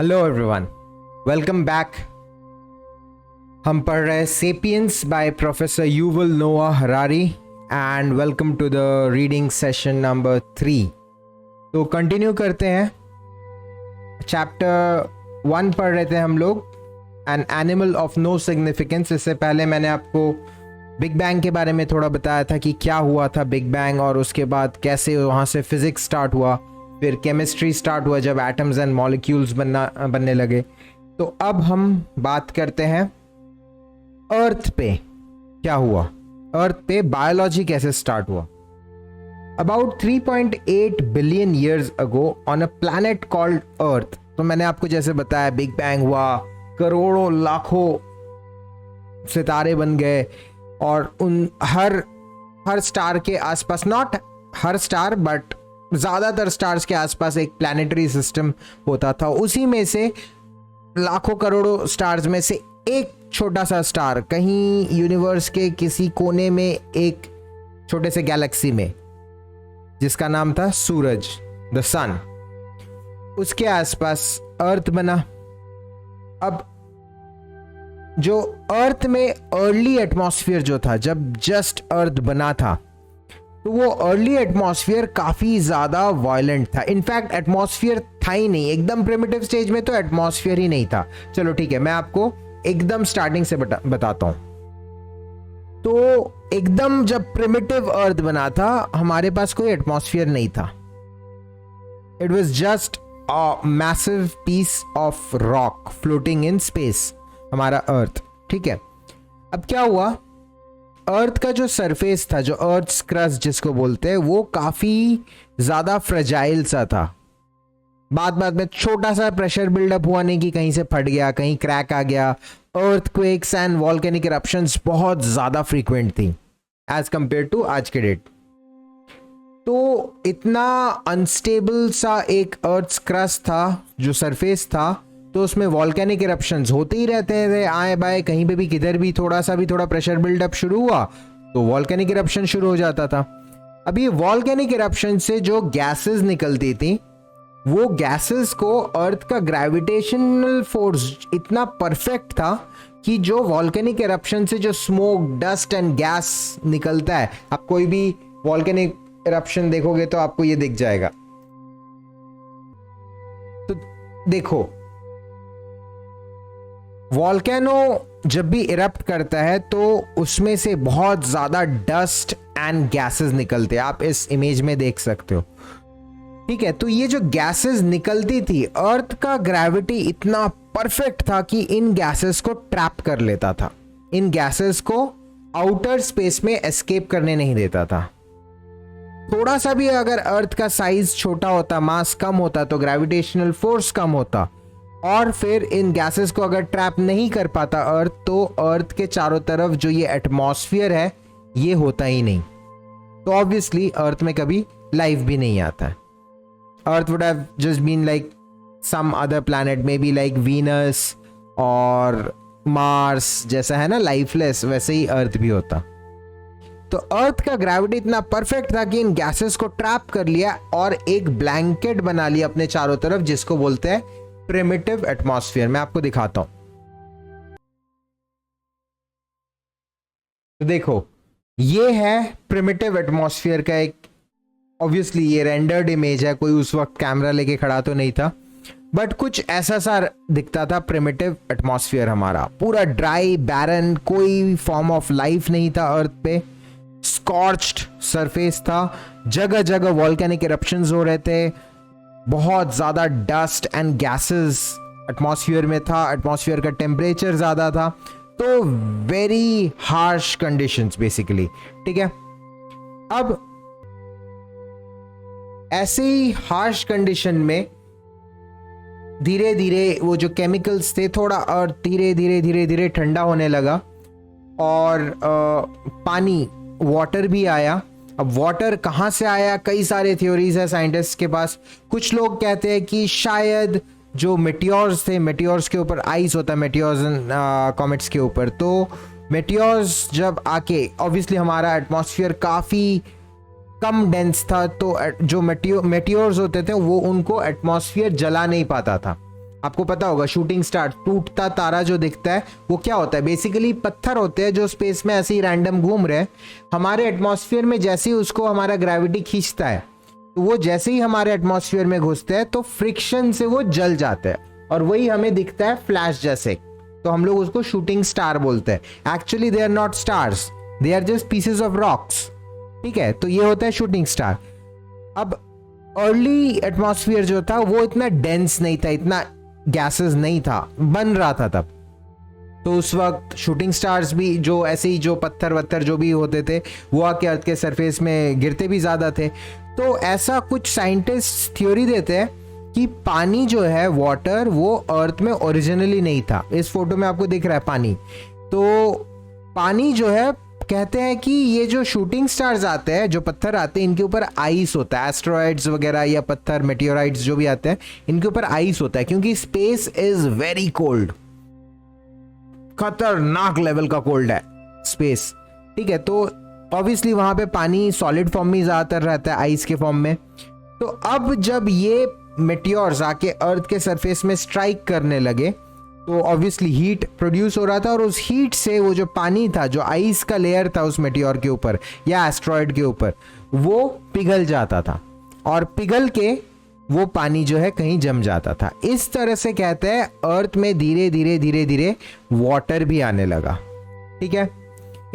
Hello everyone, welcome back. हम पढ़ रहे हैं Sapiens by professor Yuval Noah Harari and welcome to the reading session number 3। तो continue करते हैं। चैप्टर 1 पढ़ रहे थे हम लोग, an animal of no significance. इससे पहले मैंने आपको बिग बैंग के बारे में थोड़ा बताया था कि क्या हुआ था बिग बैंग, और उसके बाद कैसे वहाँ से फिजिक्स स्टार्ट हुआ, फिर केमिस्ट्री स्टार्ट हुआ जब एटम्स एंड मॉलिक्यूल्स बनने लगे। तो अब हम बात करते हैं अर्थ पे क्या हुआ, अर्थ पे बायोलॉजी कैसे स्टार्ट हुआ। About 3.8 billion years ago on a planet called अर्थ। तो मैंने आपको जैसे बताया बिग बैंग हुआ, करोड़ों लाखों सितारे बन गए, और उन हर स्टार के आसपास, नॉट हर स्टार बट ज्यादातर स्टार्स के आसपास एक प्लैनेटरी सिस्टम होता था। उसी में से लाखों करोड़ों स्टार्स में से एक छोटा सा स्टार कहीं यूनिवर्स के किसी कोने में, एक छोटे से गैलेक्सी में, जिसका नाम था सूरज, द सन, उसके आसपास अर्थ बना। अब जो अर्थ में अर्ली एटमॉस्फेयर जो था, जब जस्ट अर्थ बना था, तो वो अर्ली एटमॉस्फेयर काफी ज्यादा वायलेंट था। इनफैक्ट एटमॉस्फेयर था ही नहीं, एकदम प्रिमिटिव स्टेज में तो एटमॉस्फेयर ही नहीं था। चलो ठीक है, मैं आपको एकदम स्टार्टिंग से बताता हूं। तो एकदम जब प्रिमिटिव अर्थ बना था, हमारे पास कोई एटमॉस्फेयर नहीं था। It was just a massive piece of rock floating in space, हमारा अर्थ। ठीक है, अब क्या हुआ, अर्थ का जो सरफेस था, जो अर्थ क्रस्ट जिसको बोलते हैं, वो काफी ज्यादा फ्रेजाइल सा था। बाद में छोटा सा प्रेशर बिल्डअप हुआ, नहीं कि कहीं से फट गया, कहीं क्रैक आ गया। अर्थक्वेक्स एंड वॉल्केनिक इरप्शंस बहुत ज्यादा फ्रीक्वेंट थी एज कंपेयर टू आज के डेट। तो इतना अनस्टेबल सा एक अर्थ क्रस्ट था, जो सरफेस था, तो उसमें वॉल्केनिक इरप्शंस होते ही रहते थे, आए बाए कहीं पे भी, किधर भी थोड़ा प्रेशर बिल्डअप शुरू हुआ तो वॉल्केनिक इरप्शन शुरू हो जाता था। अब ये वॉल्केनिक इरप्शन से जो गैसेस निकलती थी, वो गैसेस को अर्थ का ग्रेविटेशनल फोर्स इतना परफेक्ट था कि जो वॉल्केनिक इरप्शन से जो स्मोक, डस्ट एंड गैस निकलता है, आप कोई भी वॉल्केनिक इरप्शन देखोगे तो आपको ये दिख जाएगा। तो देखो, वॉल्केनो जब भी इरप्ट करता है तो उसमें से बहुत ज्यादा डस्ट एंड गैसेस निकलते हैं, आप इस इमेज में देख सकते हो। ठीक है, तो ये जो गैसेस निकलती थी, अर्थ का ग्रेविटी इतना परफेक्ट था कि इन गैसेस को ट्रैप कर लेता था, इन गैसेस को आउटर स्पेस में एस्केप करने नहीं देता था। थोड़ा सा भी अगर अर्थ का साइज छोटा होता, मास कम होता, तो ग्रेविटेशनल फोर्स कम होता, और फिर इन गैसेस को अगर ट्रैप नहीं कर पाता अर्थ, तो अर्थ के चारों तरफ जो ये एटमॉस्फेयर है, ये होता ही नहीं। तो ऑब्वियसली अर्थ में कभी लाइफ भी नहीं आता है। Earth would have just been like some other planet, maybe like Venus और मार्स, जैसा है ना लाइफलेस, वैसे ही अर्थ भी होता। तो अर्थ का ग्रेविटी इतना परफेक्ट था कि इन गैसेस को ट्रैप कर लिया और एक ब्लैंकेट बना लिया अपने चारों तरफ, जिसको बोलते हैं प्रिमिटिव एटमॉस्फेयर। मैं आपको दिखाता हूं। तो देखो, ये है प्रिमिटिव एटमॉस्फेयर का एक, ऑब्वियसली ये रेंडर्ड इमेज है, कोई उस वक्त कैमरा लेके खड़ा तो नहीं था, बट कुछ ऐसा सा दिखता था प्रिमिटिव एटमॉस्फेयर हमारा। पूरा ड्राई, बैरन, कोई फॉर्म ऑफ लाइफ नहीं था अर्थ पे। स्कॉर्च्ड सरफेस था, जगह जगह वॉल्केनिक इरप्शंस हो रहे थे, बहुत ज्यादा डस्ट एंड गैसेस एटमॉस्फेयर में था, एटमॉस्फेयर का टेम्परेचर ज्यादा था, तो वेरी हार्श कंडीशंस बेसिकली। ठीक है, अब ऐसे ही हार्श कंडीशन में धीरे धीरे वो जो केमिकल्स थे, थोड़ा और धीरे धीरे ठंडा होने लगा, और पानी, वाटर भी आया। अब वाटर कहाँ से आया, कई सारे थ्योरीज है साइंटिस्ट के पास। कुछ लोग कहते हैं कि शायद जो मेटियोर्स थे, मेटियोर्स के ऊपर आइस होता है, मेटियोर्स एंड कॉमेट्स के ऊपर, तो मेटियोर्स जब आके, ऑब्वियसली हमारा एटमॉस्फेयर काफ़ी कम डेंस था, तो जो मेटियोर्स होते थे वो उनको एटमॉस्फेयर जला नहीं पाता था, आपको पता होगा शूटिंग स्टार, टूटता तारा जो दिखता है वो क्या होता है, बेसिकली पत्थर होते हैं जो स्पेस में ऐसे ही रैंडम घूम रहे हैं। हमारे एटमॉस्फेयर में जैसे ही उसको हमारा ग्रेविटी खींचता है, तो वो जैसे ही हमारे एटमॉस्फेयर में घुसते हैं तो फ्रिक्शन से वो जल जाते हैं और वही हमें दिखता है फ्लैश जैसे। तो हम लोग उसको शूटिंग स्टार बोलते हैं। Actually they are not stars, they are just pieces of rocks. ठीक है, तो ये होता है शूटिंग स्टार। अब अर्ली एटमॉस्फेयर जो था वो इतना डेंस नहीं था, इतना गैसेस नहीं था, बन रहा था तब। तो उस वक्त शूटिंग स्टार्स भी जो ऐसे ही जो पत्थर वत्थर जो भी होते थे वो आके अर्थ के सरफेस में गिरते भी ज्यादा थे। तो ऐसा कुछ साइंटिस्ट थ्योरी देते हैं कि पानी जो है, वाटर, वो अर्थ में ओरिजिनली नहीं था। इस फोटो में आपको दिख रहा है पानी। तो पानी जो है, कहते हैं कि ये जो शूटिंग स्टार्स आते हैं, जो पत्थर आते हैं, इनके ऊपर आइस होता है। एस्ट्रॉइड्स वगैरह या पत्थर, मेटियोराइट्स जो भी आते हैं, इनके ऊपर आइस होता है क्योंकि स्पेस इज वेरी कोल्ड, खतरनाक लेवल का कोल्ड है स्पेस। ठीक है, तो ऑब्वियसली वहां पे पानी सॉलिड फॉर्म में ज्यादातर रहता है, आइस के फॉर्म में। तो अब जब ये मेटियोर्स आके अर्थ के सरफेस में स्ट्राइक करने लगे तो ऑब्वियसली हीट प्रोड्यूस हो रहा था और उस हीट से वो जो पानी था, जो आइस का लेयर था उस मेटियोर के ऊपर या एस्ट्रॉयड के ऊपर, वो पिघल जाता था और पिघल के वो पानी जो है कहीं जम जाता था। इस तरह से कहते हैं अर्थ में धीरे धीरे धीरे धीरे वाटर भी आने लगा। ठीक है,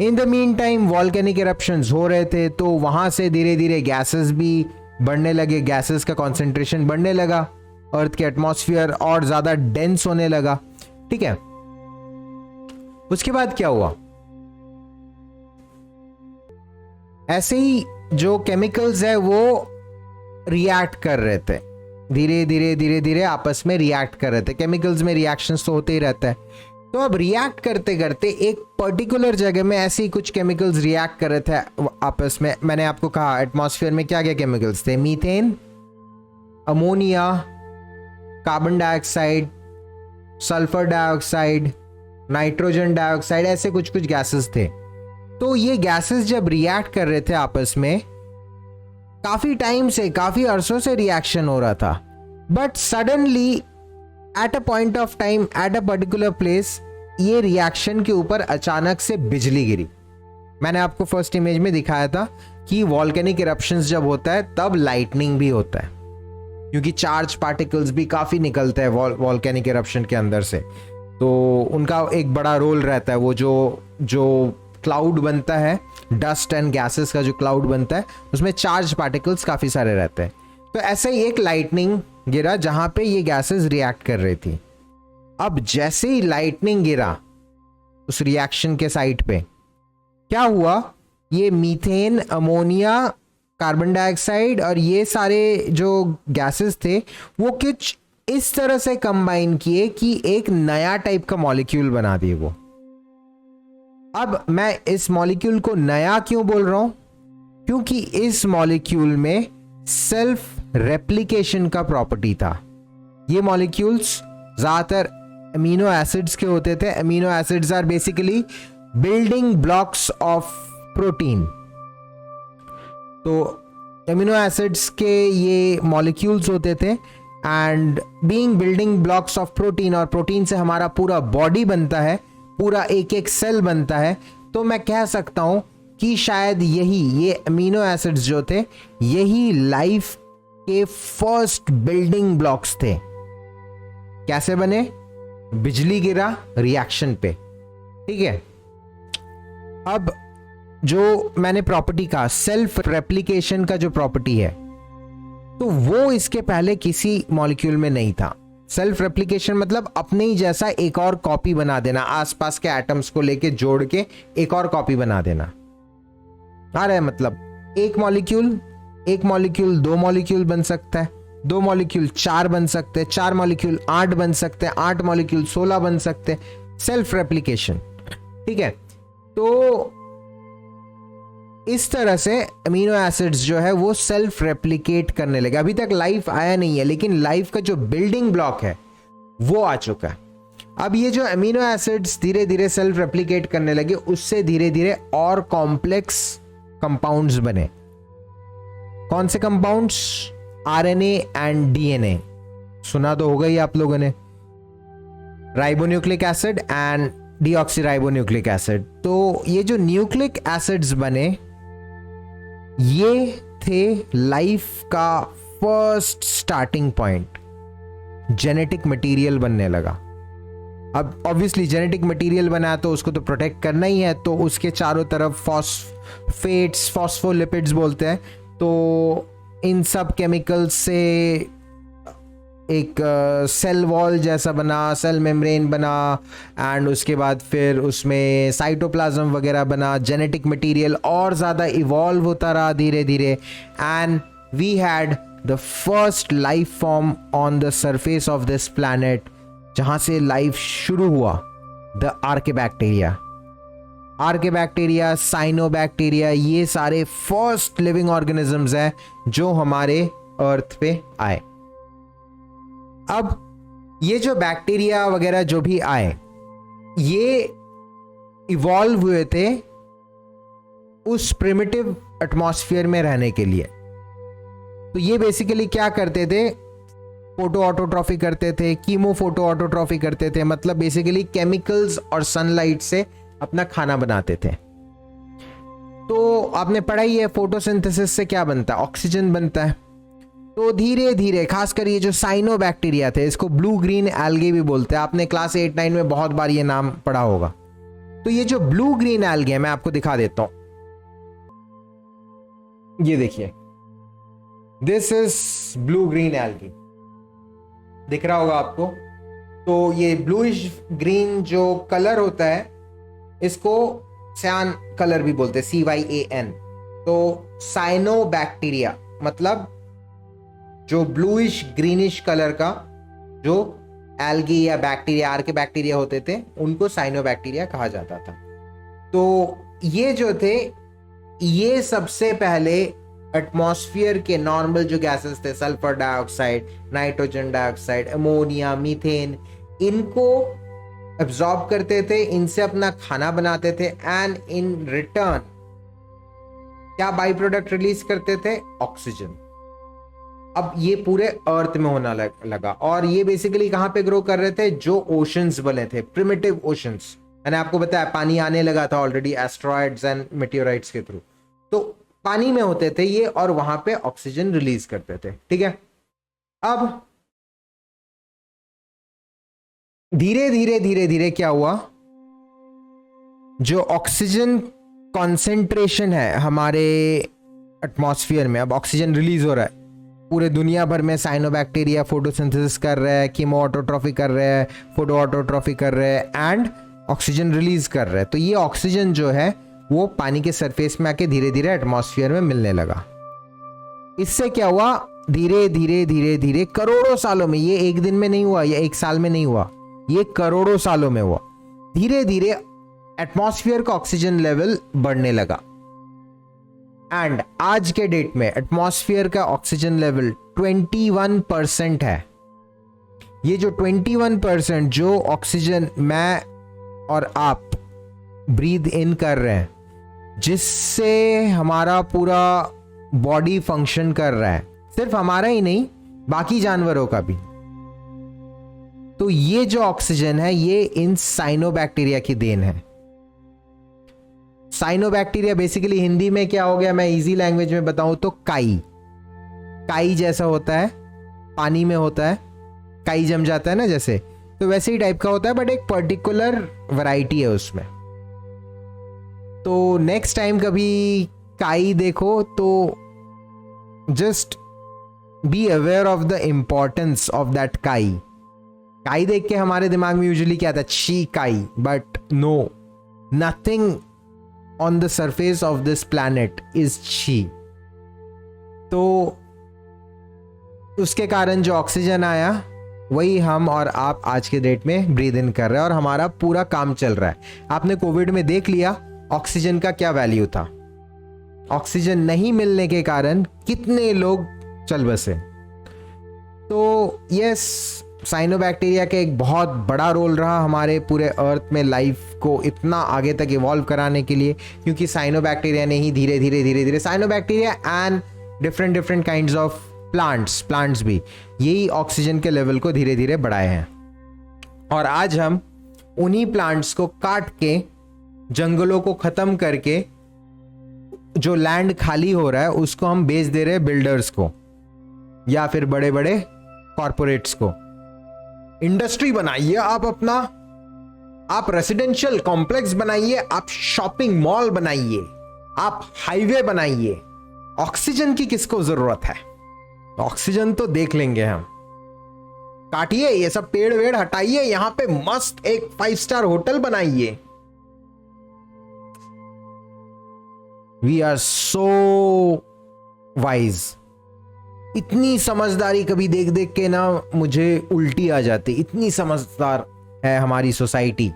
in the mean time volcanic eruptions हो रहे थे, तो वहां से धीरे धीरे गैसेस भी बढ़ने लगे, गैसेस का कॉन्सेंट्रेशन बढ़ने लगा, अर्थ के एटमॉस्फेयर और ज्यादा डेंस होने लगा। ठीक है, उसके बाद क्या हुआ, ऐसे ही जो केमिकल्स है वो रिएक्ट कर रहे थे, धीरे धीरे धीरे धीरे आपस में रिएक्ट कर रहे थे। केमिकल्स में रिएक्शंस तो होते ही रहता है। तो अब रिएक्ट करते करते एक पर्टिकुलर जगह में ऐसे ही कुछ केमिकल्स रिएक्ट कर रहे थे आपस में। मैंने आपको कहा एटमॉस्फेयर में क्या क्या केमिकल्स थे, methane, ammonia, carbon dioxide, sulphur dioxide, nitrogen dioxide, ऐसे कुछ कुछ गैसेस थे। तो ये गैसेस जब रिएक्ट कर रहे थे आपस में, काफी टाइम से, काफी अरसों से रिएक्शन हो रहा था, but suddenly at a point of time, at a particular place, ये रिएक्शन के ऊपर अचानक से बिजली गिरी। मैंने आपको फर्स्ट इमेज में दिखाया था कि वॉल्केनिक इरप्शंस जब होता है तब लाइटनिंग भी होता है, क्योंकि चार्ज पार्टिकल्स भी काफी निकलते हैं वॉल्केनिक इरप्शन के अंदर से। तो उनका एक बड़ा रोल रहता है। वो जो क्लाउड बनता है, डस्ट एंड गैसेस का जो क्लाउड बनता है, उसमें चार्ज पार्टिकल्स काफी सारे रहते हैं। तो ऐसे ही एक लाइटनिंग गिरा जहां पे ये गैसेस रिएक्ट कर रही थी। अब जैसे ही लाइटनिंग गिरा उस रिएक्शन के साइट पे, क्या हुआ, ये मीथेन, अमोनिया, कार्बन डाइऑक्साइड और ये सारे जो गैसेस थे वो कुछ इस तरह से कंबाइन किए कि एक नया टाइप का मॉलिक्यूल बना दिए वो। अब मैं इस मॉलिक्यूल को नया क्यों बोल रहा हूं, क्योंकि इस मॉलिक्यूल में सेल्फ रेप्लिकेशन का प्रॉपर्टी था। ये मॉलिक्यूल्स ज्यादातर अमीनो एसिड्स के होते थे। Amino acids are basically building blocks of protein. तो अमीनो एसिड्स के ये मॉलिक्यूल्स होते थे and being building blocks of protein, और प्रोटीन से हमारा पूरा बॉडी बनता है, पूरा एक एक सेल बनता है। तो मैं कह सकता हूं कि शायद ये अमीनो एसिड्स जो थे, यही लाइफ के फर्स्ट बिल्डिंग ब्लॉक्स थे। कैसे बने, बिजली गिरा रिएक्शन पे। ठीक है, अब जो मैंने प्रॉपर्टी कहा, सेल्फ रेप्लिकेशन का जो प्रॉपर्टी है, तो वो इसके पहले किसी मॉलिक्यूल में नहीं था। सेल्फ रेप्लिकेशन मतलब अपने ही जैसा एक और कॉपी बना देना, आसपास के एटम्स को लेके जोड़ के एक और कॉपी बना देना। आ रहा है मतलब एक मॉलिक्यूल 2 मॉलिक्यूल बन सकता है, 2 मॉलिक्यूल 4 बन सकते हैं, 4 मॉलिक्यूल 8 बन सकते हैं, 8 मॉलिक्यूल 16 बन सकते हैं। Self replication. ठीक है, तो इस तरह से अमीनो एसिड्स जो है वो सेल्फ रेप्लिकेट करने लगे। अभी तक लाइफ आया नहीं है, लेकिन लाइफ का जो बिल्डिंग ब्लॉक है वो आ चुका है। अब ये जो अमीनो एसिड्स धीरे धीरे सेल्फ रेप्लिकेट करने लगे, उससे धीरे धीरे और कॉम्प्लेक्स कंपाउंड्स बने। कौन से कंपाउंड्स? RNA and DNA. सुना तो होगा ही आप लोगों ने। Ribonucleic acid and deoxyribonucleic acid. तो ये जो न्यूक्लिक एसिड्स बने ये थे लाइफ का first starting point. Genetic material बनने लगा। अब ऑब्वियसली जेनेटिक मटेरियल बना तो उसको तो प्रोटेक्ट करना ही है, तो उसके चारों तरफ फॉस्फेट्स, फॉस्फोलिपिड्स बोलते हैं, तो इन सब केमिकल्स से एक सेल वॉल जैसा बना, सेल मेम्ब्रेन बना, एंड उसके बाद फिर उसमें साइटोप्लाज्म वगैरह बना। जेनेटिक मटेरियल और ज़्यादा इवॉल्व होता रहा धीरे धीरे, and we had the first life form on the surface of this planet, जहाँ से लाइफ शुरू हुआ, द आर्केबैक्टीरिया। आर्केबैक्टीरिया, साइनोबैक्टीरिया, ये सारे फर्स्ट लिविंग ऑर्गेनिजम्स हैं जो हमारे अर्थ पे आए। अब ये जो बैक्टीरिया वगैरह जो भी आए ये इवॉल्व हुए थे उस प्रिमिटिव एटमॉस्फेयर में रहने के लिए। तो ये बेसिकली क्या करते थे, फोटो ऑटोट्रॉफी करते थे, कीमो फोटो ऑटोट्रॉफी करते थे, मतलब बेसिकली केमिकल्स और सनलाइट से अपना खाना बनाते थे। तो आपने पढ़ा ही है फोटोसिंथेसिस से क्या बनता है, ऑक्सीजन बनता है। तो धीरे धीरे खासकर ये जो साइनोबैक्टीरिया थे, इसको ब्लू ग्रीन एल्गे भी बोलते हैं, आपने क्लास 8-9 में बहुत बार ये नाम पढ़ा होगा। तो ये जो ब्लू ग्रीन एल्गे है मैं आपको दिखा देता हूं, ये देखिए, this is blue green algae, दिख रहा होगा आपको। तो ये ब्लूइश ग्रीन जो कलर होता है इसको सयान कलर भी बोलते हैं, CYAN। तो साइनोबैक्टीरिया मतलब जो ब्लूइश ग्रीनिश कलर का जो एल्गी या बैक्टीरिया, आर्केबैक्टीरिया होते थे, उनको साइनोबैक्टीरिया कहा जाता था। तो ये जो थे ये सबसे पहले एटमॉस्फेयर के नॉर्मल जो गैसेस थे, sulphur dioxide, nitrogen dioxide, ammonia, methane, इनको एब्जॉर्ब करते थे, इनसे अपना खाना बनाते थे, एंड इन रिटर्न क्या बाई प्रोडक्ट रिलीज करते थे, ऑक्सीजन। अब ये पूरे अर्थ में होना लगा, और ये बेसिकली कहां पे ग्रो कर रहे थे, जो ओशंस बने थे, प्रिमिटिव ओशंस। मैंने आपको बताया पानी आने लगा था ऑलरेडी एस्ट्रॉइड्स एंड मेटेओराइट्स के थ्रू, तो पानी में होते थे ये, और वहां पे ऑक्सीजन रिलीज करते थे। ठीक है, अब धीरे धीरे धीरे धीरे क्या हुआ, जो ऑक्सीजन कॉन्सेंट्रेशन है हमारे एटमॉस्फेयर में, अब ऑक्सीजन रिलीज हो रहा है पूरे दुनिया भर में। साइनोबैक्टीरिया फोटोसिंथेसिस कर रहा है, कीमो ऑटोट्रॉफी कर रहा है, फोटो ऑटोट्रॉफी कर रहा है, एंड ऑक्सीजन रिलीज कर रहा है। तो ये ऑक्सीजन जो है वो पानी के सरफेस में आके धीरे धीरे एटमॉस्फेयर में मिलने लगा। इससे क्या हुआ, धीरे धीरे धीरे धीरे करोड़ों सालों में, ये एक दिन में नहीं हुआ, ये एक साल में नहीं हुआ, ये करोड़ों सालों में हुआ, धीरे धीरे एटमॉस्फेयर का ऑक्सीजन लेवल बढ़ने लगा। एंड आज के डेट में एटमॉस्फेयर का ऑक्सीजन लेवल 21% है। ये जो 21% जो ऑक्सीजन मैं और आप ब्रीद इन कर रहे हैं, जिससे हमारा पूरा बॉडी फंक्शन कर रहा है, सिर्फ हमारा ही नहीं बाकी जानवरों का भी, तो ये जो ऑक्सीजन है ये इन साइनोबैक्टीरिया की देन है। साइनोबैक्टीरिया बेसिकली हिंदी में क्या हो गया, मैं इजी लैंग्वेज में बताऊं तो काई, काई जैसा होता है, पानी में होता है, काई जम जाता है ना जैसे, तो वैसे ही टाइप का होता है, बट एक पर्टिकुलर वैरायटी है उसमें। तो नेक्स्ट टाइम कभी काई देखो तो just be aware of the importance of that काई। काई देख के हमारे दिमाग में यूजुअली क्या आता है, छी काई, but no, nothing on the surface of this planet is chi। तो उसके कारण जो ऑक्सीजन आया वही हम और आप आज के डेट में ब्रीद इन कर रहे हैं, और हमारा पूरा काम चल रहा है। आपने कोविड में देख लिया ऑक्सीजन का क्या वैल्यू था, ऑक्सीजन नहीं मिलने के कारण कितने लोग चल बसे। तो यस, साइनोबैक्टीरिया का एक बहुत बड़ा रोल रहा हमारे पूरे अर्थ में लाइफ को इतना आगे तक इवॉल्व कराने के लिए, क्योंकि साइनोबैक्टीरिया ने ही धीरे धीरे धीरे धीरे cyanobacteria and different kinds of plants भी यही ऑक्सीजन के लेवल को धीरे धीरे बढ़ाए हैं। और आज हम उन्हीं प्लांट्स को काट के, जंगलों को खत्म करके, जो लैंड खाली हो रहा है उसको हम बेच दे रहे हैं बिल्डर्स को या फिर बड़े बड़े कॉरपोरेट्स को। इंडस्ट्री बनाइए आप अपना, आप रेसिडेंशियल कॉम्प्लेक्स बनाइए, आप शॉपिंग मॉल बनाइए, आप हाईवे बनाइए। ऑक्सीजन की किसको जरूरत है? ऑक्सीजन तो देख लेंगे हम। काटिए ये सब पेड़ वेड़ हटाइए, यहां पे मस्त एक 5 स्टार होटल बनाइए। We are so wise. इतनी समझदारी कभी देख देख के ना मुझे उल्टी आ जाती। इतनी समझदार है हमारी सोसाइटी।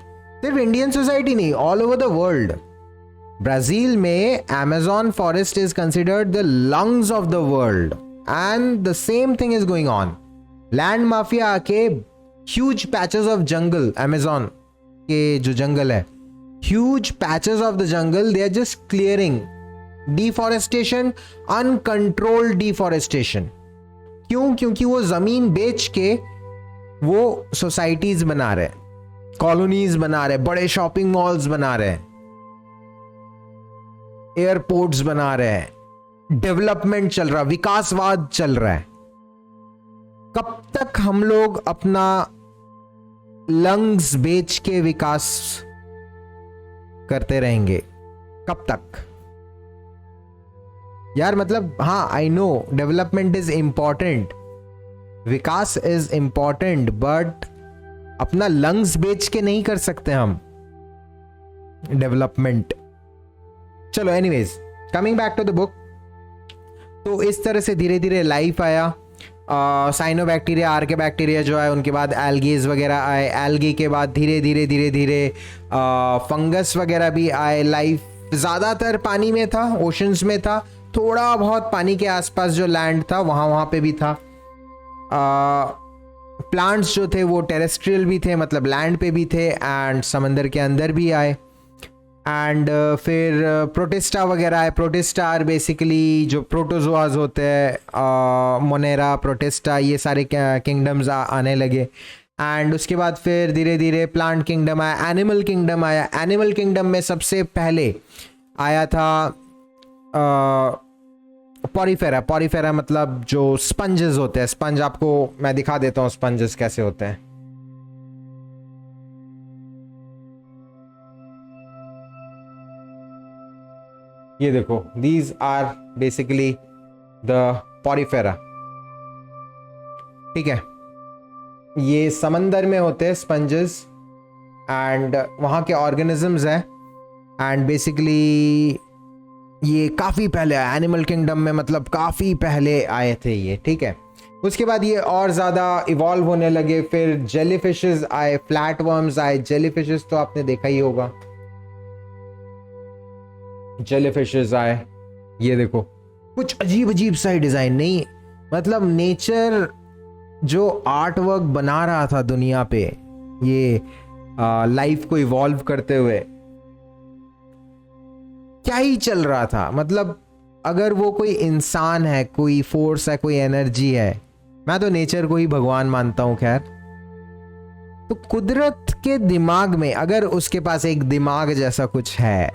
सिर्फ इंडियन सोसाइटी नहीं, all over the world. Brazil में Amazon forest is considered the lungs of the world and the same thing is going on. Land mafia आके huge patches of jungle, Amazon के जो जंगल है, huge patches of the jungle they are just clearing. Deforestation, uncontrolled deforestation. क्यों? क्योंकि वो जमीन बेच के वो सोसाइटीज बना रहे, कॉलोनीज बना रहे, बड़े शॉपिंग मॉल्स बना रहे, एयरपोर्ट्स बना रहे हैं, डेवलपमेंट चल रहा, विकासवाद चल रहा है। कब तक हम लोग अपना लंग्स बेच के विकास करते रहेंगे? कब तक यार? मतलब हाँ, I know development is important, विकास इज इंपॉर्टेंट, बट अपना लंग्स बेच के नहीं कर सकते हम डेवलपमेंट। चलो anyways, coming back to the book. तो इस तरह से धीरे धीरे लाइफ आया। साइनोबैक्टीरिया, आर्केबैक्टीरिया जो है, उनके बाद एल्गीज वगैरह आए। एल्गी के बाद धीरे धीरे धीरे धीरे फंगस वगैरह भी आए। लाइफ ज़्यादातर पानी में था, ओशंस में था, थोड़ा बहुत पानी के आसपास जो लैंड था वहाँ पे भी था। प्लांट्स जो थे वो टेरेस्ट्रियल भी थे, मतलब लैंड पे भी थे, एंड समंदर के अंदर भी आए। एंड फिर प्रोटिस्टा वगैरह आए। प्रोटिस्टा आर बेसिकली जो प्रोटोजोआज होते हैं, मोनेरा, प्रोटिस्टा, ये सारे किंगडम्स आने लगे। एंड उसके बाद फिर धीरे धीरे प्लांट किंगडम आया, एनिमल किंगडम आया। एनिमल किंगडम में सबसे पहले आया था पॉरीफेरा। पॉरीफेरा मतलब जो स्पंजेस होते हैं। स्पंज आपको मैं दिखा देता हूँ स्पंजेस कैसे होते हैं। ये देखो, these are basically the Porifera. ठीक है, ये समंदर में होते हैं स्पंजेस, एंड वहाँ के ऑर्गेनिजम्स हैं। एंड बेसिकली ये काफ़ी पहले आया एनिमल किंगडम में, मतलब काफ़ी पहले आए थे ये। ठीक है, उसके बाद ये और ज़्यादा इवॉल्व होने लगे। फिर जेलीफिशेस आए, फ्लैट वर्म्स आए। जेलीफिशेस तो आपने देखा ही होगा, जेलीफिशेस आए। ये देखो, कुछ अजीब अजीब सा डिज़ाइन। नहीं मतलब नेचर जो आर्ट वर्क बना रहा था दुनिया पे, ये लाइफ को इवॉल्व करते हुए, क्या ही चल रहा था। मतलब अगर वो कोई इंसान है, कोई फोर्स है, कोई एनर्जी है, मैं तो नेचर को ही भगवान मानता हूं। खैर, तो कुदरत के दिमाग में अगर उसके पास एक दिमाग जैसा कुछ है,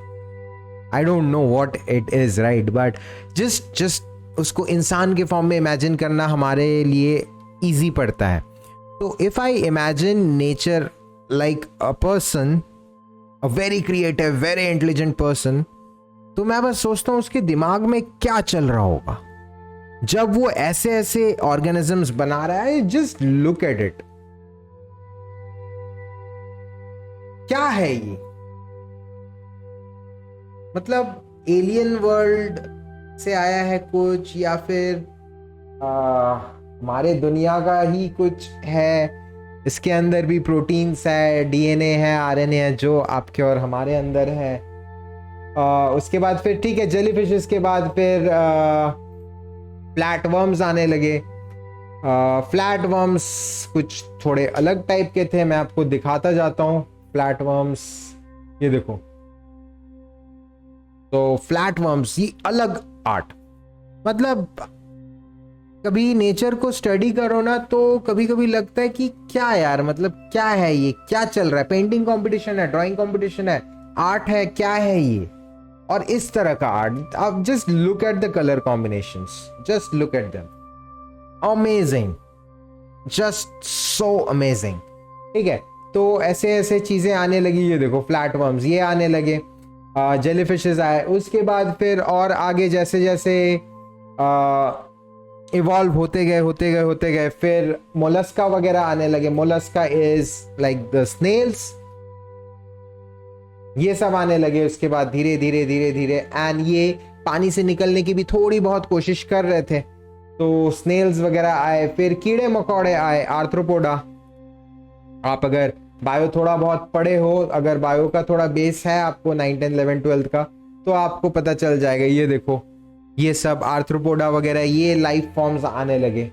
I don't know what it is, right, but just उसको इंसान के फॉर्म में इमेजिन करना हमारे लिए इजी पड़ता है। तो if I imagine nature like a person, a very creative, very intelligent person, तो मैं बस सोचता हूँ उसके दिमाग में क्या चल रहा होगा जब वो ऐसे ऐसे ऑर्गेनिजम्स बना रहा है। जस्ट लुक एट इट, क्या है ये? मतलब एलियन वर्ल्ड से आया है कुछ, या फिर हमारे दुनिया का ही कुछ है? इसके अंदर भी प्रोटीन्स है, डीएनए है, आरएनए है, जो आपके और हमारे अंदर है। उसके बाद फिर ठीक है, जेलीफिशेस के बाद फिर फ्लैट वर्म्स आने लगे। फ्लैट वर्म्स कुछ थोड़े अलग टाइप के थे, मैं आपको दिखाता जाता हूँ। फ्लैट वर्म्स, ये देखो, तो फ्लैट वर्म्स ये अलग आर्ट। मतलब कभी नेचर को स्टडी करो ना तो कभी कभी लगता है कि क्या यार, मतलब क्या है ये, क्या चल रहा है, पेंटिंग कंपटीशन है, ड्राइंग कंपटीशन है, आर्ट है, क्या है ये। और इस तरह का आर्ट, आप just look at the colour combinations, just look at them, amazing, just so amazing. ठीक है, तो ऐसे ऐसे चीजें आने लगी। ये देखो फ्लैट वर्म्स ये आने लगे, जेलीफिशेस आए, उसके बाद फिर और आगे जैसे जैसे इवॉल्व होते गए फिर मोलस्का वगैरह आने लगे। Mollusca is like the snails, ये सब आने लगे उसके बाद धीरे धीरे एंड ये पानी से निकलने की भी थोड़ी बहुत कोशिश कर रहे थे, तो स्नेल्स वगैरह आए, फिर कीड़े मकोड़े आए, आर्थ्रोपोडा। आप अगर बायो थोड़ा बहुत पढ़े हो, अगर बायो का थोड़ा बेस है आपको 9, 10, 11, 12 का, तो आपको पता चल जाएगा। ये देखो ये सब आर्थ्रोपोडा वगैरह ये लाइफ फॉर्म्स आने लगे।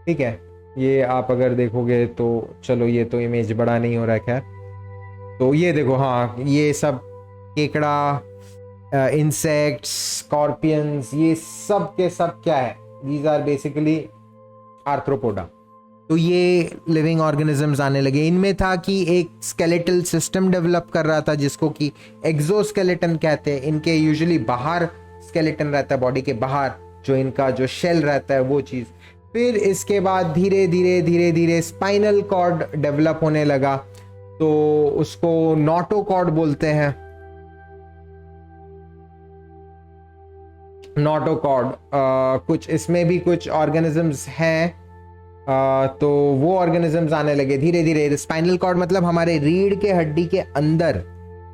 ठीक है, ये आप अगर देखोगे तो, चलो ये तो इमेज बड़ा नहीं हो रहा है खैर, तो ये देखो, हाँ ये सब केकड़ा, इंसेक्ट्स, स्कॉर्पियंस, ये सब के सब क्या है, दीज आर बेसिकली आर्थ्रोपोडा। तो ये लिविंग ऑर्गेनिजम्स आने लगे। इनमें था कि एक स्केलेटल सिस्टम डेवलप कर रहा था जिसको कि एक्सोस्केलेटन कहते हैं। इनके यूजुअली बाहर स्केलेटन रहता है, बॉडी के बाहर जो इनका जो शेल रहता है वो चीज। फिर इसके बाद धीरे धीरे स्पाइनल कॉर्ड डेवलप होने लगा, तो उसको नोटोकॉर्ड बोलते हैं। नोटोकॉर्ड कुछ इसमें भी कुछ ऑर्गेनिजम्स हैं, तो वो ऑर्गेनिजम्स आने लगे धीरे धीरे। स्पाइनल कॉर्ड मतलब हमारे रीढ़ के हड्डी के अंदर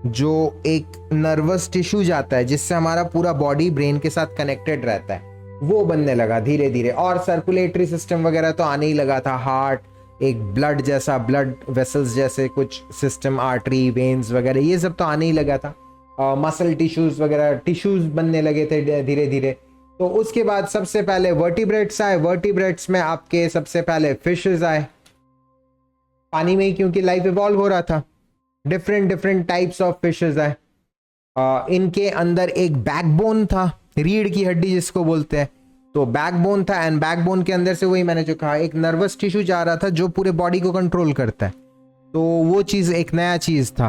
जो एक नर्वस टिश्यू जाता है जिससे हमारा पूरा बॉडी ब्रेन के साथ कनेक्टेड रहता है, वो बनने लगा धीरे धीरे। और सर्कुलेटरी सिस्टम वगैरह तो आने ही लगा था, हार्ट, एक ब्लड जैसा, ब्लड वेसल्स जैसे कुछ सिस्टम, आर्टरी, वेन्स वगैरह, ये सब तो आने ही लगा था। मसल टिश्यूज वगैरह, टिश्यूज बनने लगे थे धीरे धीरे। तो उसके बाद सबसे पहले वर्टिब्रेट्स आए। वर्टिब्रेट्स में आपके सबसे पहले फिशेस आए, पानी में ही, क्योंकि लाइफ इवॉल्व हो रहा था। डिफरेंट टाइप्स ऑफ फिशेस आए। इनके अंदर एक बैकबोन था, रीढ़ की हड्डी जिसको बोलते हैं, तो बैकबोन था, एंड बैकबोन के अंदर से वही मैंने जो कहा एक नर्वस टिश्यू जा रहा था जो पूरे बॉडी को कंट्रोल करता है, तो वो चीज एक नया चीज था।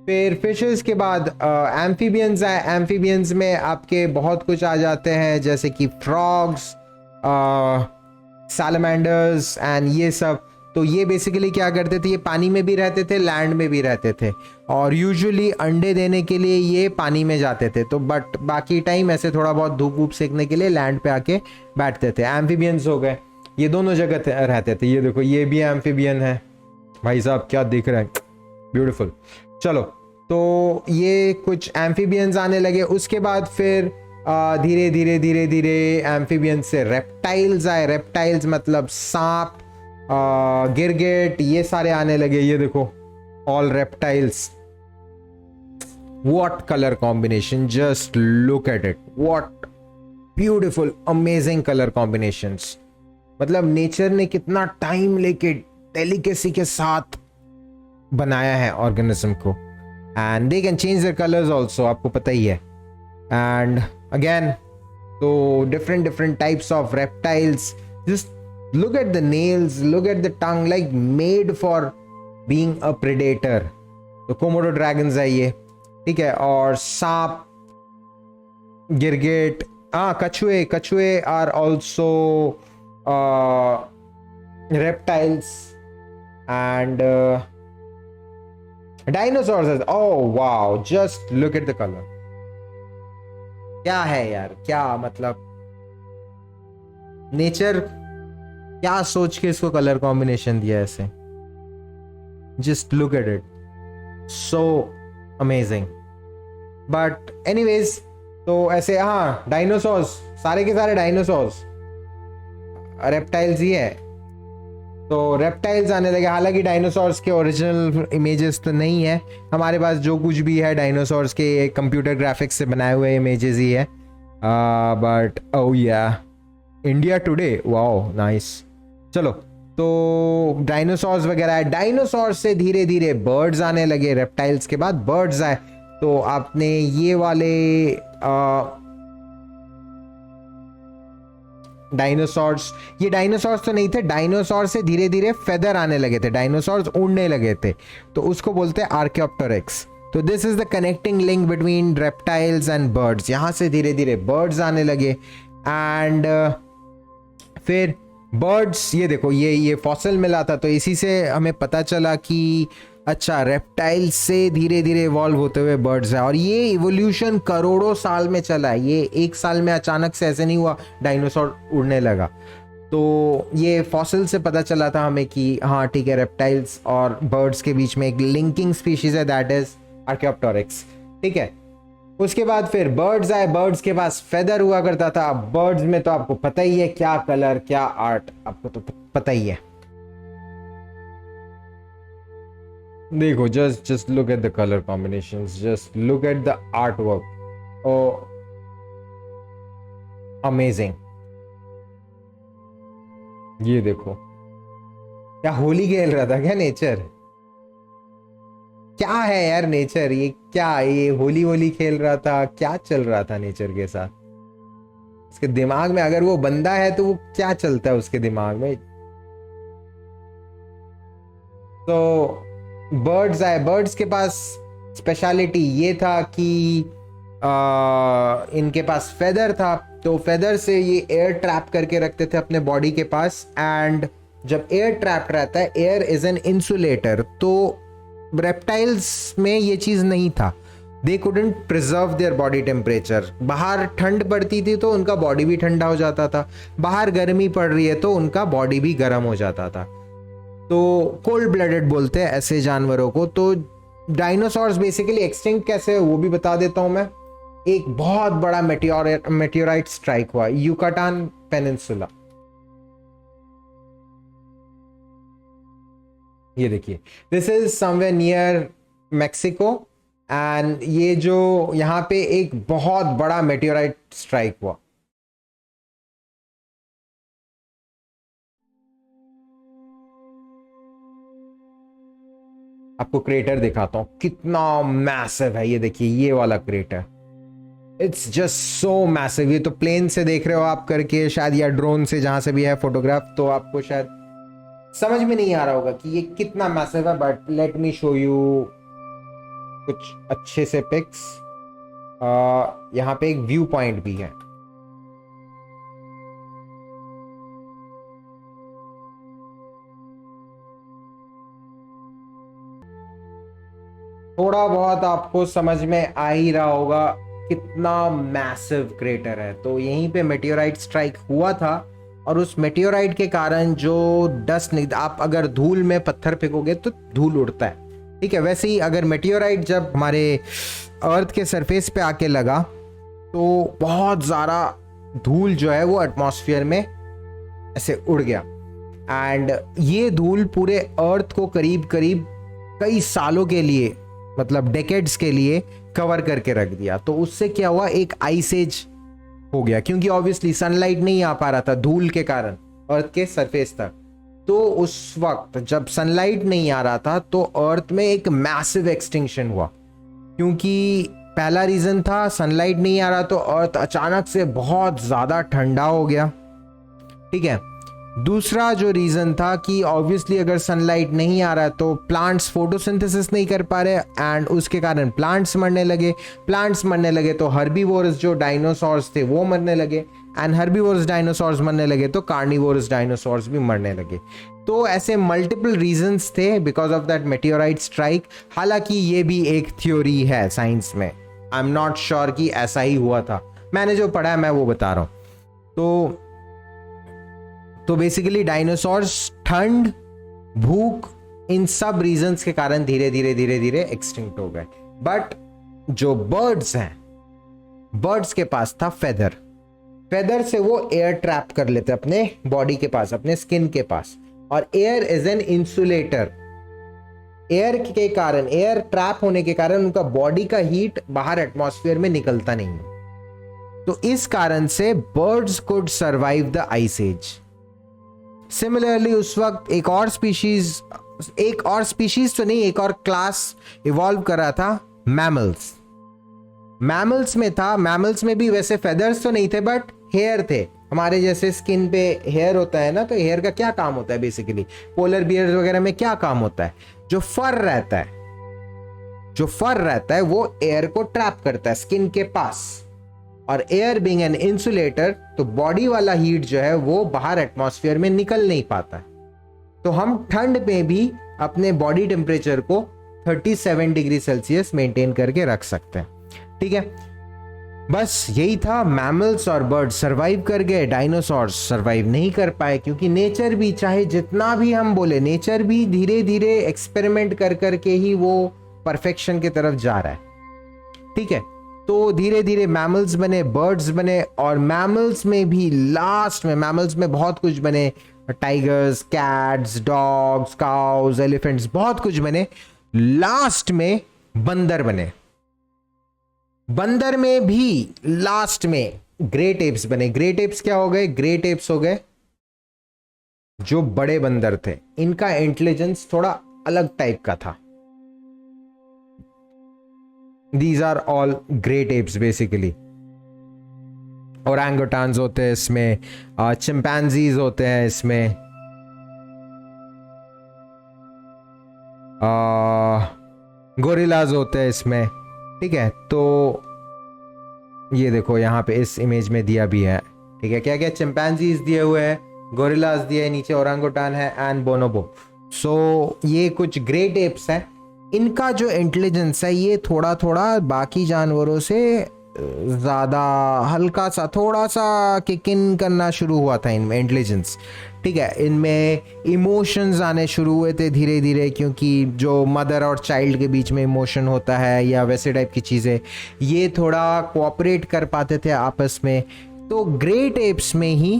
फिर फिशेस के बाद एम्फीबियंस आए। एम्फीबियंस में आपके बहुत कुछ आ जाते हैं, जैसे कि फ्रॉग्स, सैलमेंडर्स एंड ये सब। तो ये बेसिकली क्या करते थे, ये पानी में भी रहते थे, लैंड में भी रहते थे, और यूजुअली अंडे देने के लिए ये पानी में जाते थे, तो बट बाकी टाइम ऐसे थोड़ा बहुत धूप वूप सेकने के लिए लैंड पे आके बैठते थे। एम्फीबियंस हो गए, ये दोनों जगह रहते थे। ये देखो ये भी एम्फीबियन है भाई साहब, क्या दिख रहा है, ब्यूटीफुल। चलो, तो ये कुछ एम्फीबियंस आने लगे। उसके बाद फिर धीरे धीरे एम्फीबियंस से रेप्टाइल्स आए। रेप्टाइल्स मतलब सांप, गिरगिट, ये सारे आने लगे। ये देखो all reptiles, what colour combination, just look at it, what beautiful amazing colour combinations. मतलब नेचर ने कितना टाइम लेके डेलिकेसी के साथ बनाया है ऑर्गेनिज्म को, and they can change their colours also, आपको पता ही है। एंड अगेन, तो different types of reptiles, just look at the nails, look at the tongue, like made for being a predator. तो कोमोडो ड्रैगन्स है ये, ठीक है। और सांप, गिरगिट, कछुए are also reptiles, and dinosaurs. Oh wow, just look at the color. क्या है यार, क्या मतलब नेचर क्या सोच के इसको कलर कॉम्बिनेशन दिया ऐसे, just look at it, so amazing. But anyways, तो ऐसे, हाँ डायनासोर्स, सारे के सारे डायनासोर्स रेप्टाइल्स ही है, तो रेप्टाइल्स आने लगे। हालांकि डायनासोर्स के ओरिजिनल इमेजेस तो नहीं है हमारे पास, जो कुछ भी है डायनासोर्स के कंप्यूटर ग्राफिक्स से बनाए हुए इमेजेस ही है। बट ओह या, इंडिया टुडे, वाओ नाइस। चलो, तो डायनासोर्स वगैरह है। डायनासोर से धीरे धीरे बर्ड्स आने लगे, रेप्टाइल्स के बाद बर्ड्स आए। तो आपने ये वाले डायनासोर्स, ये डायनासोर्स तो नहीं थे, डायनासोर से धीरे धीरे फेदर आने लगे थे, डायनासोर्स उड़ने लगे थे, तो उसको बोलते हैं आर्कियोप्टेरिक्स। तो this is the connecting link between reptiles and birds. यहाँ से धीरे धीरे बर्ड्स आने लगे एंड फिर बर्ड्स, ये देखो ये फॉसिल मिला था, तो इसी से हमें पता चला कि अच्छा रेप्टाइल से धीरे धीरे इवॉल्व होते हुए बर्ड्स है। और ये इवोल्यूशन करोड़ों साल में चला है, ये एक साल में अचानक से ऐसे नहीं हुआ डायनासोर उड़ने लगा। तो ये फॉसिल से पता चला था हमें कि हाँ ठीक है, रेप्टाइल्स और बर्ड्स के बीच में एक लिंकिंग स्पीशीज है, दैट इज आर्कियोप्टेरिक्स। ठीक है, उसके बाद फिर बर्ड्स आए, बर्ड्स के पास फेदर हुआ करता था। बर्ड्स में तो आपको पता ही है क्या कलर क्या आर्ट, आपको तो पता ही है। देखो just look at the colour combinations, just look at the art work, oh amazing. ये देखो, क्या होली खेल रहा था क्या नेचर? क्या है यार नेचर, ये क्या, ये होली होली खेल रहा था, क्या चल रहा था नेचर के साथ? उसके दिमाग में अगर वो बंदा है तो वो क्या चलता है उसके दिमाग में? तो बर्ड्स आए, बर्ड्स के पास स्पेशलिटी ये था कि इनके पास फेदर था, तो फेदर से ये एयर ट्रैप करके रखते थे अपने बॉडी के पास। एंड जब एयर ट्रैप रहता है, एयर इज एन इंसुलेटर, तो रेप्टाइल्स में ये चीज नहीं था, they couldn't preserve their body temperature. बाहर ठंड पड़ती थी तो उनका बॉडी भी ठंडा हो जाता था, बाहर गर्मी पड़ रही है तो उनका बॉडी भी गर्म हो जाता था। तो कोल्ड ब्लडेड बोलते हैं ऐसे जानवरों को। तो डायनासोर्स बेसिकली एक्सटिंक्ट कैसे है वो भी बता देता हूं मैं। एक बहुत बड़ा मेटेओराइट स्ट्राइक हुआ युकाटान पेनिनसुला, ये देखिए, this is somewhere near Mexico, and ये जो यहां पे एक बहुत बड़ा मेटेओराइट स्ट्राइक हुआ। आपको क्रेटर दिखाता हूं, कितना मैसिव है, ये देखिए ये वाला crater, it's just so massive. ये तो प्लेन से देख रहे हो आप करके शायद, या ड्रोन से, जहां से भी है फोटोग्राफ, तो आपको शायद समझ में नहीं आ रहा होगा कि ये कितना मैसिव है, but let me show you कुछ अच्छे से पिक्स। यहाँ पे एक व्यू पॉइंट भी है, थोड़ा बहुत आपको समझ में आ ही रहा होगा कितना मैसिव क्रेटर है। तो यहीं पे मेटेओराइट स्ट्राइक हुआ था, और उस मेटेओराइट के कारण जो डस्ट नहीं, आप अगर धूल में पत्थर फेंकोगे तो धूल उड़ता है, ठीक है, वैसे ही अगर मेटेओराइट जब हमारे अर्थ के सरफेस पे आके लगा तो बहुत ज़्यादा धूल जो है वो एटमॉस्फेयर में ऐसे उड़ गया। एंड ये धूल पूरे अर्थ को करीब करीब कई सालों के लिए, मतलब डेकेड्स के लिए कवर करके रख दिया। तो उससे क्या हुआ, एक आइस एज हो गया, क्योंकि ऑब्वियसली सनलाइट नहीं आ पा रहा था धूल के कारण अर्थ के सरफेस तक। तो उस वक्त जब सनलाइट नहीं आ रहा था तो अर्थ में एक मैसिव एक्सटिंक्शन हुआ, क्योंकि पहला रीजन था सनलाइट नहीं आ रहा, तो अर्थ अचानक से बहुत ज्यादा ठंडा हो गया, ठीक है। दूसरा जो रीजन था कि ऑब्वियसली अगर सनलाइट नहीं आ रहा है तो प्लांट्स फोटोसिंथेसिस नहीं कर पा रहे, एंड उसके कारण प्लांट्स मरने लगे तो हर्बीवोरस जो डायनासोर्स थे वो मरने लगे, एंड हर्बीवोरस डायनासोर्स मरने लगे तो कार्निवोरस डायनासोर्स भी मरने लगे। तो ऐसे मल्टीपल रीजंस थे because of that meteorite strike. हालांकि ये भी एक थ्योरी है साइंस में, आई एम नॉट श्योर कि ऐसा ही हुआ था, मैंने जो पढ़ा है मैं वो बता रहा हूं। तो बेसिकली डायनासोर्स ठंड, भूख, इन सब रीजंस के कारण धीरे धीरे एक्सटिंक्ट हो गए। बट जो बर्ड्स हैं, बर्ड्स के पास था फेदर से वो एयर ट्रैप कर लेते अपने बॉडी के पास, अपने स्किन के पास, और air is an insulator. Air के कारण, एयर ट्रैप होने के कारण उनका बॉडी का हीट बाहर एटमॉस्फेयर में निकलता नहीं है, तो इस कारण से birds could survive the ice age. Similarly उस वक्त एक और स्पीशीज तो नहीं, एक और क्लास इवॉल्व कर रहा था, मैमल्स में था। मैमल्स में भी वैसे फेदर्स तो नहीं थे बट हेयर थे, हमारे जैसे स्किन पे हेयर होता है ना, तो हेयर का क्या काम होता है बेसिकली, पोलर बियर्स वगैरह में क्या काम होता है, जो फर रहता है, जो फर रहता है वो एयर को ट्रैप करता है स्किन के पास, और एयर बीइंग एन इंसुलेटर, तो बॉडी वाला हीट जो है वो बाहर एटमॉस्फेयर में निकल नहीं पाता है। तो हम ठंड में भी अपने बॉडी टेम्परेचर को 37 डिग्री सेल्सियस मेंटेन करके रख सकते हैं। ठीक है, बस यही था। मैमल्स और बर्ड्स सरवाइव कर गए, डायनासोर्स सरवाइव नहीं कर पाए, क्योंकि नेचर भी, चाहे जितना भी हम बोले, नेचर भी धीरे धीरे एक्सपेरिमेंट कर करके ही वो परफेक्शन की तरफ जा रहा है। ठीक है, तो धीरे धीरे मैमल्स बने, बर्ड्स बने, और मैमल्स में भी लास्ट में, मैमल्स में बहुत कुछ बने, tigers, cats, dogs, cows, elephants, बहुत कुछ बने। लास्ट में बंदर बने। बंदर में भी लास्ट में ग्रेट एप्स बने। ग्रेट एप्स क्या हो गए? ग्रेट एप्स हो गए जो बड़े बंदर थे, इनका इंटेलिजेंस थोड़ा अलग टाइप का था। These are all great apes basically। ओरंगुटान्स होते हैं इसमें, चिंपैंजीज होते हैं इसमें, गोरिल्लाज होते हैं इसमें। ठीक है, तो ये देखो यहाँ पे इस इमेज में दिया भी है। ठीक है, क्या क्या चिंपैंजीज दिए हुए हैं, गोरिल्लाज दिए है, नीचे ओरंगुटान है एंड बोनोबो। सो ये कुछ ग्रेट एप्स हैं। इनका जो इंटेलिजेंस है ये थोड़ा थोड़ा बाकी जानवरों से ज़्यादा, हल्का सा, थोड़ा सा किक इन करना शुरू हुआ था इनमें इंटेलिजेंस। ठीक है, इनमें इमोशंस आने शुरू हुए थे धीरे धीरे, क्योंकि जो मदर और चाइल्ड के बीच में इमोशन होता है या वैसे टाइप की चीज़ें, ये थोड़ा कोऑपरेट कर पाते थे आपस में। तो ग्रेट एप्स में ही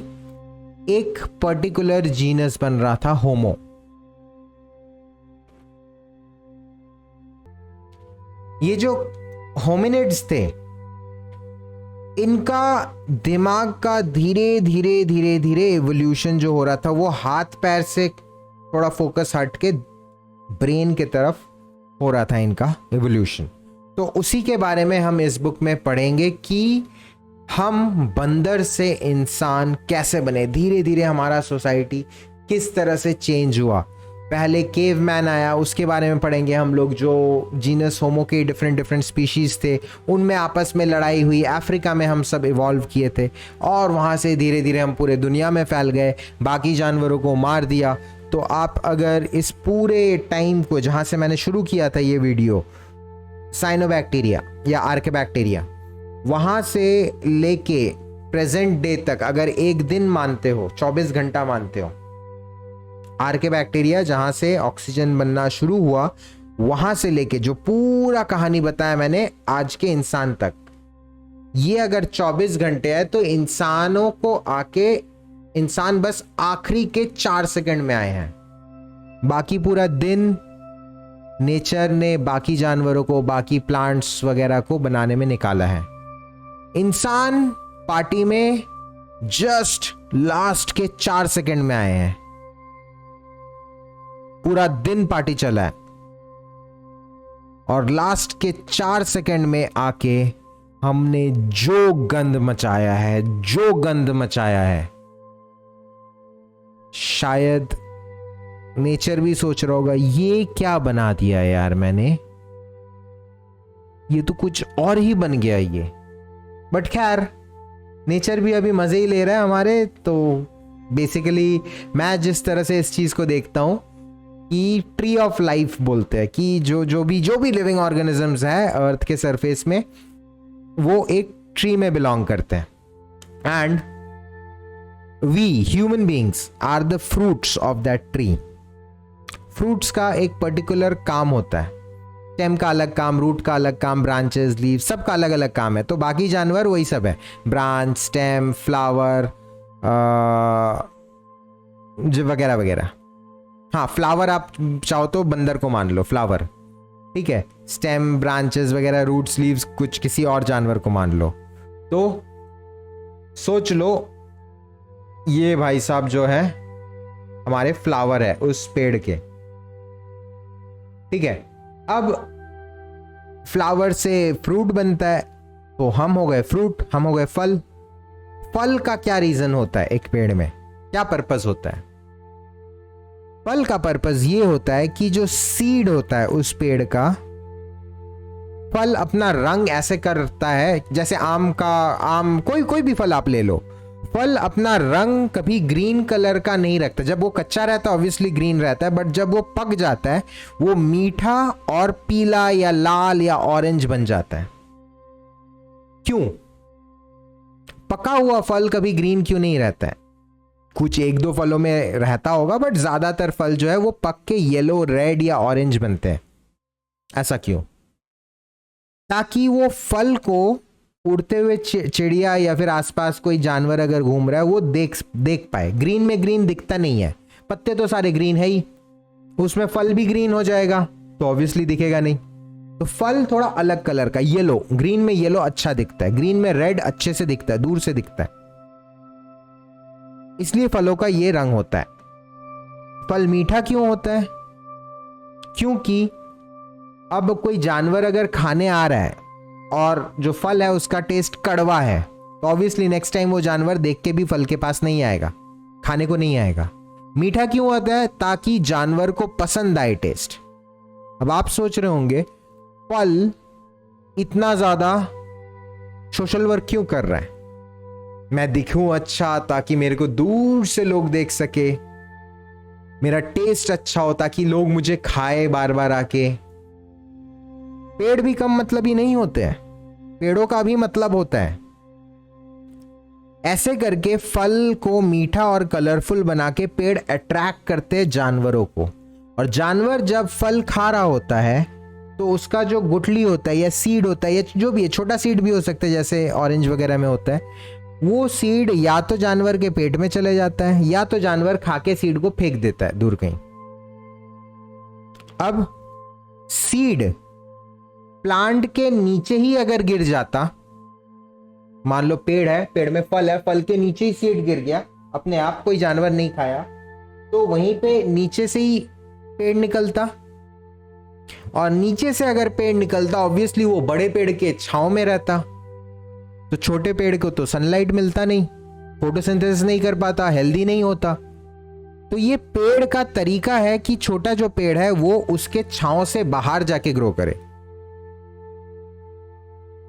एक पर्टिकुलर जीनस बन रहा था, होमो। ये जो होमिनिड्स थे, इनका दिमाग का धीरे धीरे धीरे धीरे एवोल्यूशन जो हो रहा था, वो हाथ पैर से थोड़ा फोकस हट के ब्रेन की तरफ हो रहा था इनका एवोल्यूशन। तो उसी के बारे में हम इस बुक में पढ़ेंगे कि हम बंदर से इंसान कैसे बने, धीरे धीरे हमारा सोसाइटी किस तरह से चेंज हुआ। पहले केवमैन आया, उसके बारे में पढ़ेंगे हम लोग, जो जीनस होमो के डिफरेंट डिफरेंट स्पीशीज़ थे, उनमें आपस में लड़ाई हुई, अफ्रीका में हम सब इवॉल्व किए थे, और वहाँ से धीरे धीरे हम पूरे दुनिया में फैल गए, बाकी जानवरों को मार दिया। तो आप अगर इस पूरे टाइम को, जहाँ से मैंने शुरू किया था ये वीडियो, साइनोबैक्टीरिया या आर्केबैक्टीरिया, वहाँ से लेके प्रेजेंट डे तक अगर एक दिन मानते हो, 24 घंटा मानते हो, आर्केबैक्टीरिया जहां से ऑक्सीजन बनना शुरू हुआ, वहां से लेके जो पूरा कहानी बताया मैंने आज के इंसान तक, ये अगर 24 घंटे है, तो इंसानों को आके, इंसान बस आखिरी के 4 सेकंड में आए हैं। बाकी पूरा दिन नेचर ने बाकी जानवरों को, बाकी प्लांट्स वगैरह को बनाने में निकाला है। इंसान पार्टी में जस्ट लास्ट के 4 सेकंड में आए हैं। पूरा दिन पार्टी चला है और लास्ट के 4 सेकंड में आके हमने जो गंद मचाया है, जो गंद मचाया है, शायद नेचर भी सोच रहा होगा ये क्या बना दिया यार मैंने, ये तो कुछ और ही बन गया ये। बट खैर, नेचर भी अभी मजे ही ले रहा है हमारे। तो बेसिकली मैं जिस तरह से इस चीज को देखता हूं कि ट्री ऑफ लाइफ बोलते हैं, कि जो भी लिविंग ऑर्गेनिजम्स है अर्थ के सरफेस में, वो एक ट्री में बिलोंग करते हैं। And we human beings are the fruits of that tree. Fruits का एक पर्टिकुलर काम होता है, स्टेम का अलग काम, रूट का अलग काम, ब्रांचेस, लीव, सबका अलग अलग काम है। तो बाकी जानवर वही सब है, ब्रांच, स्टेम, फ्लावर वगैरह वगैरह। हाँ, फ्लावर आप चाहो तो बंदर को मान लो फ्लावर, ठीक है। स्टेम, ब्रांचेस वगैरह, रूट्स, लीव्स कुछ किसी और जानवर को मान लो। तो सोच लो ये भाई साहब जो है हमारे फ्लावर है उस पेड़ के, ठीक है। अब फ्लावर से फ्रूट बनता है, तो हम हो गए फ्रूट, हम हो गए फल। फल का क्या रीजन होता है एक पेड़ में, क्या पर्पस होता है? फल का पर्पस ये होता है कि जो सीड होता है उस पेड़ का, फल अपना रंग ऐसे करता है, जैसे आम कोई भी फल आप ले लो, फल अपना रंग कभी ग्रीन कलर का नहीं रखता। जब वो कच्चा रहता है ऑब्वियसली ग्रीन रहता है, बट जब वो पक जाता है वो मीठा और पीला या लाल या ऑरेंज बन जाता है। क्यों? पका हुआ फल कभी ग्रीन क्यों नहीं रहता है? कुछ एक दो फलों में रहता होगा, बट ज्यादातर फल जो है वो पक के येलो, रेड या ऑरेंज बनते हैं। ऐसा क्यों? ताकि वो फल को उड़ते हुए चिड़िया या फिर आसपास कोई जानवर अगर घूम रहा है वो देख पाए। ग्रीन में ग्रीन दिखता नहीं है, पत्ते तो सारे ग्रीन है ही, उसमें फल भी ग्रीन हो जाएगा तो ऑब्वियसली दिखेगा नहीं। तो फल थोड़ा अलग कलर का, येलो, ग्रीन में येलो अच्छा दिखता है, ग्रीन में रेड अच्छे से दिखता है, दूर से दिखता है, इसलिए फलों का ये रंग होता है। फल मीठा क्यों होता है? क्योंकि अब कोई जानवर अगर खाने आ रहा है और जो फल है उसका टेस्ट कड़वा है, तो ऑब्वियसली नेक्स्ट टाइम वो जानवर देख के भी फल के पास नहीं आएगा, खाने को नहीं आएगा। मीठा क्यों होता है? ताकि जानवर को पसंद आए टेस्ट। अब आप सोच रहे होंगे फल इतना ज्यादा सोशल वर्क क्यों कर रहा है? मैं दिखूं अच्छा ताकि मेरे को दूर से लोग देख सके, मेरा टेस्ट अच्छा हो ताकि लोग मुझे खाए बार बार आके। पेड़ भी कम मतलबी नहीं होते हैं, पेड़ों का भी मतलब होता है। ऐसे करके फल को मीठा और कलरफुल बना के पेड़ अट्रैक्ट करते हैं जानवरों को, और जानवर जब फल खा रहा होता है तो उसका जो गुठली होता है या सीड होता है या जो भी है, छोटा सीड भी हो सकता है जैसे ऑरेंज वगैरह में होता है, वो सीड या तो जानवर के पेट में चले जाता है या तो जानवर खा के सीड को फेंक देता है दूर कहीं। अब सीड प्लांट के नीचे ही अगर गिर जाता, मान लो पेड़ है, पेड़ में फल है, फल के नीचे ही सीड गिर गया, अपने आप कोई जानवर नहीं खाया, तो वहीं पे नीचे से ही पेड़ निकलता, और नीचे से अगर पेड़ निकलता ऑब्वियसली वो बड़े पेड़ के छांव में रहता, तो छोटे पेड़ को तो सनलाइट मिलता नहीं, फोटोसिंथेसिस नहीं कर पाता, हेल्दी नहीं होता। तो ये पेड़ का तरीका है कि छोटा जो पेड़ है वो उसके छांव से बाहर जाके ग्रो करे,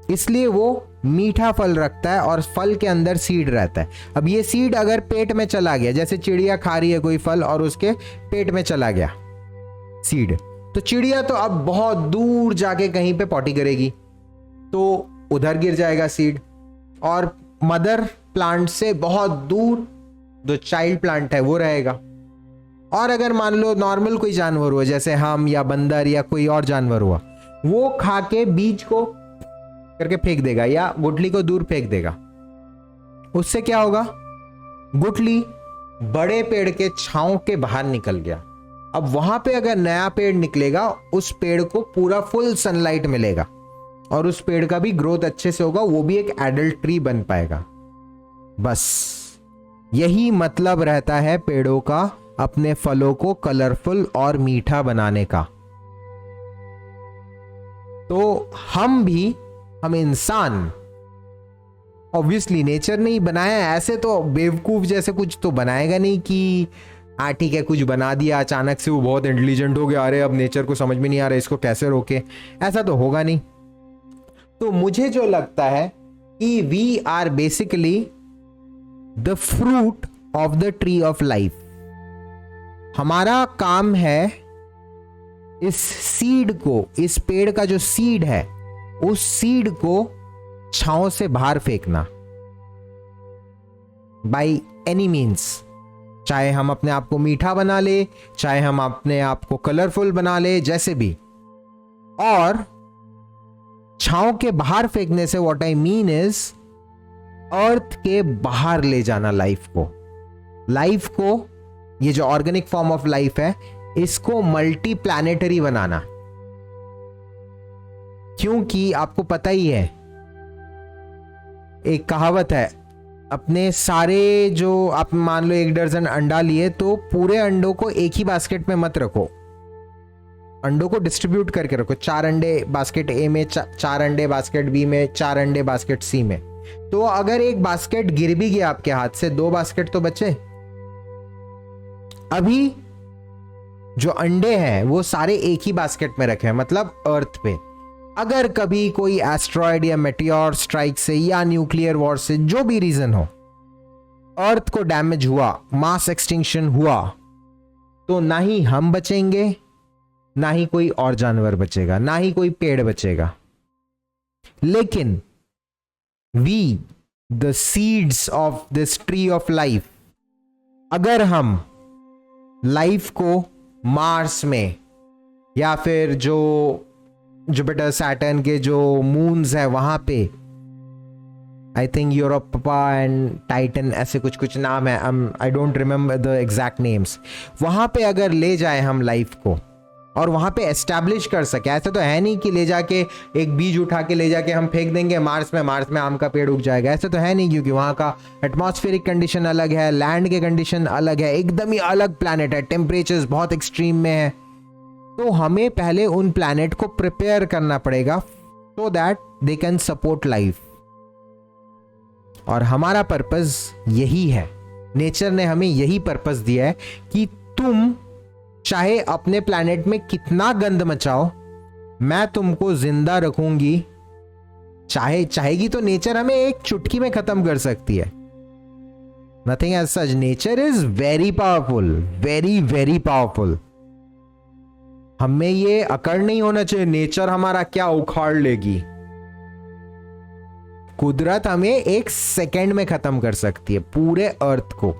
इसलिए वो मीठा फल रखता है और फल के अंदर सीड रहता है। अब ये सीड अगर पेट में चला गया, जैसे चिड़िया खा रही है कोई फल और उसके पेट में चला गया सीड, तो चिड़िया तो अब बहुत दूर जाके कहीं पे पॉटी करेगी, तो उधर गिर जाएगा सीड, और मदर प्लांट से बहुत दूर जो चाइल्ड प्लांट है वो रहेगा। और अगर मान लो नॉर्मल कोई जानवर हुआ, जैसे हम या बंदर या कोई और जानवर हुआ, वो खा के बीज को करके फेंक देगा या गुठली को दूर फेंक देगा, उससे क्या होगा? गुठली बड़े पेड़ के छांव के बाहर निकल गया। अब वहां पे अगर नया पेड़ निकलेगा, उस पेड़ को पूरा फुल सनलाइट मिलेगा और उस पेड़ का भी ग्रोथ अच्छे से होगा, वो भी एक एडल्ट ट्री बन पाएगा। बस यही मतलब रहता है पेड़ों का अपने फलों को कलरफुल और मीठा बनाने का। तो हम इंसान ऑब्वियसली नेचर ने ही बनाया है, ऐसे तो बेवकूफ जैसे कुछ तो बनाएगा नहीं कि हाँ ठीक है कुछ बना दिया अचानक से, वो बहुत इंटेलिजेंट हो गया, अरे अब नेचर को समझ में नहीं आ रहा इसको कैसे रोके, ऐसा तो होगा नहीं। तो मुझे जो लगता है कि we are basically the fruit of the tree of life. हमारा काम है इस सीड को, इस पेड़ का जो सीड है उस सीड को छांव से बाहर फेंकना बाय एनी मीन्स, चाहे हम अपने आप को मीठा बना ले, चाहे हम अपने आप को कलरफुल बना ले, जैसे भी। और छांव के बाहर फेंकने से what I mean is earth के बाहर ले जाना लाइफ को, ये जो ऑर्गेनिक फॉर्म ऑफ लाइफ है इसको मल्टी प्लैनेटरी बनाना। क्योंकि आपको पता ही है, एक कहावत है, अपने सारे जो आप मान लो 1 दर्जन अंडा लिए तो पूरे अंडों को एक ही बास्केट में मत रखो, अंडों को डिस्ट्रीब्यूट करके रखो। 4 अंडे बास्केट ए में, 4 अंडे बास्केट बी में, 4 अंडे बास्केट सी में। तो अगर एक बास्केट गिर भी गया आपके हाथ से, 2 बास्केट तो बचे। अभी जो अंडे हैं वो सारे एक ही बास्केट में रखे हैं, मतलब अर्थ पे। अगर कभी कोई एस्ट्रॉयड या मेटियोर स्ट्राइक से या न्यूक्लियर वॉर से, जो भी रीजन हो, अर्थ को डैमेज हुआ, मास एक्सटिंक्शन हुआ, तो ना ही हम बचेंगे, ना ही कोई और जानवर बचेगा, ना ही कोई पेड़ बचेगा। लेकिन we the seeds of this tree of life, अगर हम लाइफ को मार्स में या फिर जो जुपिटर सैटर्न के जो मून्स है वहां पे, I think Europa and Titan, ऐसे कुछ कुछ नाम है, I don't remember the exact names, वहां पे अगर ले जाए हम लाइफ को और वहां पे एस्टैब्लिश कर सके। ऐसा तो है नहीं कि ले जाके एक बीज उठा के ले जाके हम फेंक देंगे मार्स में आम का पेड़ उग जाएगा, ऐसा तो है नहीं, क्योंकि वहां का एटमॉस्फेरिक कंडीशन अलग है, लैंड के कंडीशन अलग है, एकदम ही अलग प्लैनेट है, टेम्परेचर्स बहुत एक्सट्रीम में है। तो हमें पहले उन प्लैनेट को प्रिपेयर करना पड़ेगा so that they can support life. और हमारा पर्पस यही है, नेचर ने हमें यही पर्पस दिया है कि तुम चाहे अपने प्लैनेट में कितना गंद मचाओ, मैं तुमको जिंदा रखूंगी। चाहेगी तो नेचर हमें एक चुटकी में खत्म कर सकती है। Nothing as such, nature is very powerful, very very powerful. हमें ये अकड़ नहीं होना चाहिए नेचर हमारा क्या उखाड़ लेगी। कुदरत हमें एक सेकंड में खत्म कर सकती है, पूरे अर्थ को।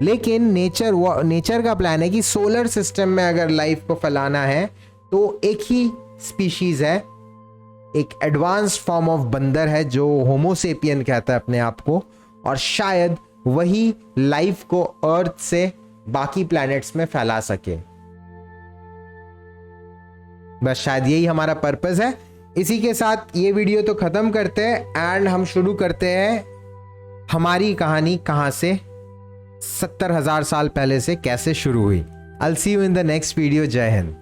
लेकिन नेचर का प्लान है कि सोलर सिस्टम में अगर लाइफ को फैलाना है तो एक ही स्पीशीज है, एक एडवांस्ड फॉर्म ऑफ बंदर है जो होमोसेपियन कहता है अपने आप को, और शायद वही लाइफ को अर्थ से बाकी प्लैनेट्स में फैला सके। बस शायद यही हमारा पर्पस है। इसी के साथ ये वीडियो तो खत्म करते हैं एंड हम शुरू करते हैं हमारी कहानी कहां से, 70,000 साल पहले से कैसे शुरू हुई। I'll see you in the next video. जय हिंद।